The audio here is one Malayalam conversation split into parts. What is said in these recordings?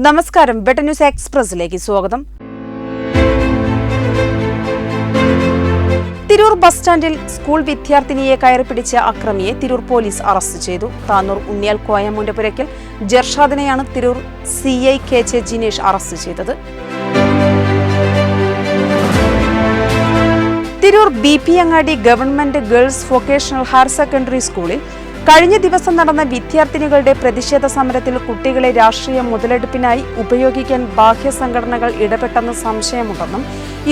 നമസ്കാരം. ബെട്ടർ ന്യൂസ് എക്സ്പ്രസിലേക്ക് സ്വാഗതം. തിരൂർ ബസ് സ്റ്റാൻഡിൽ സ്കൂൾ വിദ്യാർത്ഥിനിയെ കയറിപ്പിടിച്ച അക്രമിയെ തിരൂർ പോലീസ് അറസ്റ്റ് ചെയ്തു. താനൂർ ഉണ്ണിയാൽ കോയമുണ്ടപുരയ്ക്കൽ ജർഷാദിനെയാണ് Tirur CI KJ Jinesh arrest ചെയ്തത്. Tirur BP Angadi government girls vocational higher secondary സ്കൂളിൽ കഴിഞ്ഞ ദിവസം നടന്ന വിദ്യാർത്ഥിനികളുടെ പ്രതിഷേധ സമരത്തിൽ കുട്ടികളെ രാഷ്ട്രീയ മുതലെടുപ്പിനായി ഉപയോഗിക്കാൻ ബാഹ്യ സംഘടനകൾ ഇടപെട്ടെന്ന് സംശയമുണ്ടെന്നും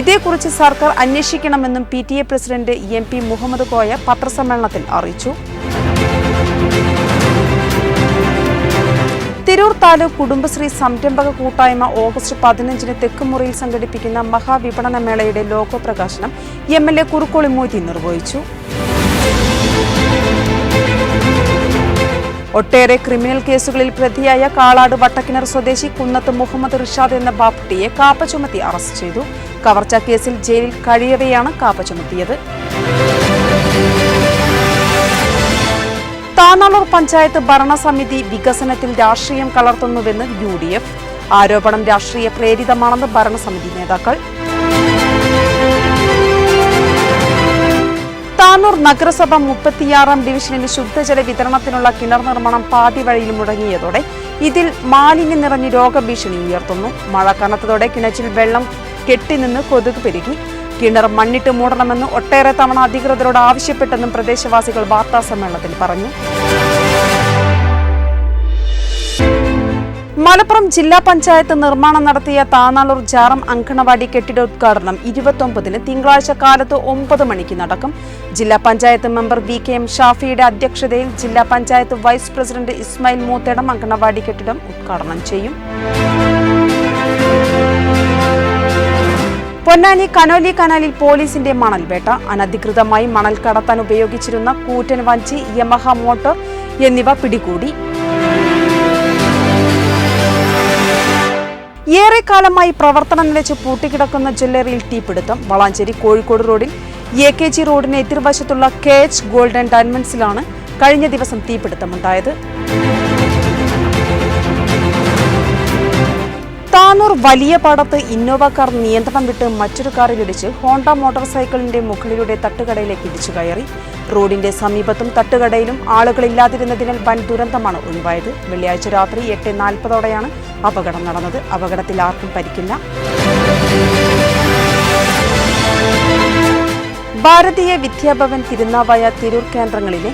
ഇതേക്കുറിച്ച് സർക്കാർ അന്വേഷിക്കണമെന്നും PTA president MP Muhammad Koya പത്രസമ്മേളനത്തിൽ അറിയിച്ചു. തിരൂർ താലൂക്ക് കുടുംബശ്രീ സംരംഭക കൂട്ടായ്മ ഓഗസ്റ്റ് 15-ന് തെക്കുമുറിയിൽ സംഘടിപ്പിക്കുന്ന മഹാവിപണന മേളയുടെ ലോഗോ പ്രകാശനം MLA കുറുക്കോളി മൊയ്തീൻ നിർവഹിച്ചു. ഒട്ടേറെ ക്രിമിനൽ കേസുകളിൽ പ്രതിയായ കാളാട് വട്ടക്കിണർ സ്വദേശി കുന്നത്ത് മുഹമ്മദ് റിഷാദ് എന്ന ബാപ്പുട്ടിയെ കാപ്പ ചുമത്തി അറസ്റ്റ് ചെയ്തു. കവർച്ചാ കേസിൽ ജയിലിൽ കഴിയവെയാണ് കാപ്പ ചുമത്തിയത്. താനാളൂർ പഞ്ചായത്ത് ഭരണസമിതി വികസനത്തിൽ രാഷ്ട്രീയം കലർത്തുന്നുവെന്ന് UDF. ആരോപണം രാഷ്ട്രീയ പ്രേരിതമാണെന്ന് ഭരണസമിതി നേതാക്കൾ. താനൂർ നഗരസഭ 36-ാം ഡിവിഷനിൽ ശുദ്ധജല വിതരണത്തിനുള്ള കിണർ നിർമ്മാണം പാതി വഴിയിൽ മുടങ്ങിയതോടെ ഇതിൽ മാലിന്യം നിറഞ്ഞ് രോഗഭീഷണി ഉയർത്തുന്നു. മഴ കനത്തതോടെ കിണറ്റിൽ വെള്ളം കെട്ടിനിന്ന് കൊതുക് പെരുകി. കിണർ മണ്ണിട്ട് മൂടണമെന്ന് ഒട്ടേറെ തവണ അധികൃതരോട് ആവശ്യപ്പെട്ടെന്നും പ്രദേശവാസികൾ വാർത്താസമ്മേളനത്തിൽ പറഞ്ഞു. മലപ്പുറം ജില്ലാ പഞ്ചായത്ത് നിർമ്മാണം നടത്തിയ താനാളൂർ ജാറം അങ്കണവാടി കെട്ടിടോദ്ഘാടനം 29-ന് തിങ്കളാഴ്ച കാലത്ത് 9 മണിക്ക് നടക്കും. ജില്ലാ പഞ്ചായത്ത് മെമ്പർ VKM ഷാഫിയുടെ അധ്യക്ഷതയിൽ ജില്ലാ പഞ്ചായത്ത് വൈസ് പ്രസിഡന്റ് ഇസ്മായിൽ മൂത്തേടം അങ്കണവാടി കെട്ടിടം ഉദ്ഘാടനം ചെയ്യും. പൊന്നാനി കനോലി കനാലിൽ പോലീസിന്റെ മണൽ വേട്ട. അനധികൃതമായി മണൽ കടത്താൻ ഉപയോഗിച്ചിരുന്ന കൂറ്റൻ വഞ്ചി, യമഹ മോട്ടോർ എന്നിവ പിടികൂടി. ഏറെക്കാലമായി പ്രവർത്തനം നിലച്ച് പൂട്ടിക്കിടക്കുന്ന ജ്വല്ലറിയിൽ തീപിടുത്തം. വളാഞ്ചേരി കോഴിക്കോട് റോഡിൽ AKG റോഡിന് എതിർവശത്തുള്ള KH ഗോൾഡൻ ഡയമണ്ട്സിലാണ് കഴിഞ്ഞ ദിവസം തീപിടുത്തമുണ്ടായത്. താനൂർ വലിയ പാടത്ത് ഇന്നോവ കാർ നിയന്ത്രണം വിട്ട് മറ്റൊരു കാറിലിടിച്ച് ഹോണ്ട മോട്ടോർ സൈക്കിളിന്റെ മുകളിലൂടെ തട്ടുകടയിലേക്ക് ഇടിച്ചു കയറി. റോഡിന്റെ സമീപത്തും തട്ടുകടയിലും ആളുകളില്ലാതിരുന്നതിനാൽ വൻ ദുരന്തമാണ് ഒഴിവായത്. വെള്ളിയാഴ്ച രാത്രി 8:40-ഓടെയാണ് അപകടം നടന്നത്. അപകടത്തിൽ ആർക്കും പരിക്കില്ല. ഭാരതീയ വിദ്യാഭവൻ തിരുനാവായ തിരൂർ കേന്ദ്രങ്ങളിലെ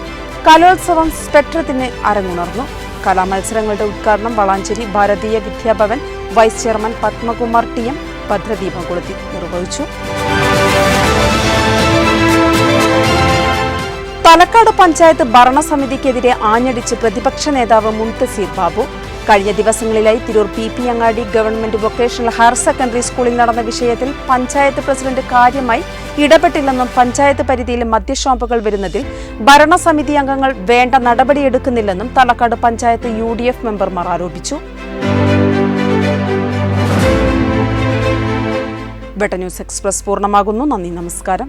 കലോത്സവം സ്പെക്ട്രത്തിന് അരങ്ങുണർന്നു. കലാമത്സരങ്ങളുടെ ഉദ്ഘാടനം Valanchery Bharatiya Vidya Bhavan vice chairman Padmakumar TM ഭദ്രദീപം കൊളുത്തി നിർവഹിച്ചു. തലക്കാട് പഞ്ചായത്ത് ഭരണസമിതിക്കെതിരെ ആഞ്ഞടിച്ച് പ്രതിപക്ഷ നേതാവ് മുൻതസീർ ബാബു. കഴിഞ്ഞ ദിവസങ്ങളിലായി തിരൂർ PP അങ്ങാടി ഗവൺമെന്റ് വൊക്കേഷണൽ ഹയർ സെക്കൻഡറി സ്കൂളിൽ നടന്ന വിഷയത്തിൽ പഞ്ചായത്ത് പ്രസിഡന്റ് കാര്യമായി ഇടപെട്ടില്ലെന്നും പഞ്ചായത്ത് പരിധിയിൽ മദ്യഷോപ്പുകൾ വരുന്നതിൽ ഭരണസമിതി അംഗങ്ങൾ വേണ്ട നടപടിയെടുക്കുന്നില്ലെന്നും തലക്കാട് പഞ്ചായത്ത് UDF മെമ്പർമാർ ആരോപിച്ചു. ബെട്ടർ ന്യൂസ് എക്സ്പ്രസ് പൂർണ്ണമാകുന്നു. നന്ദി, നമസ്കാരം.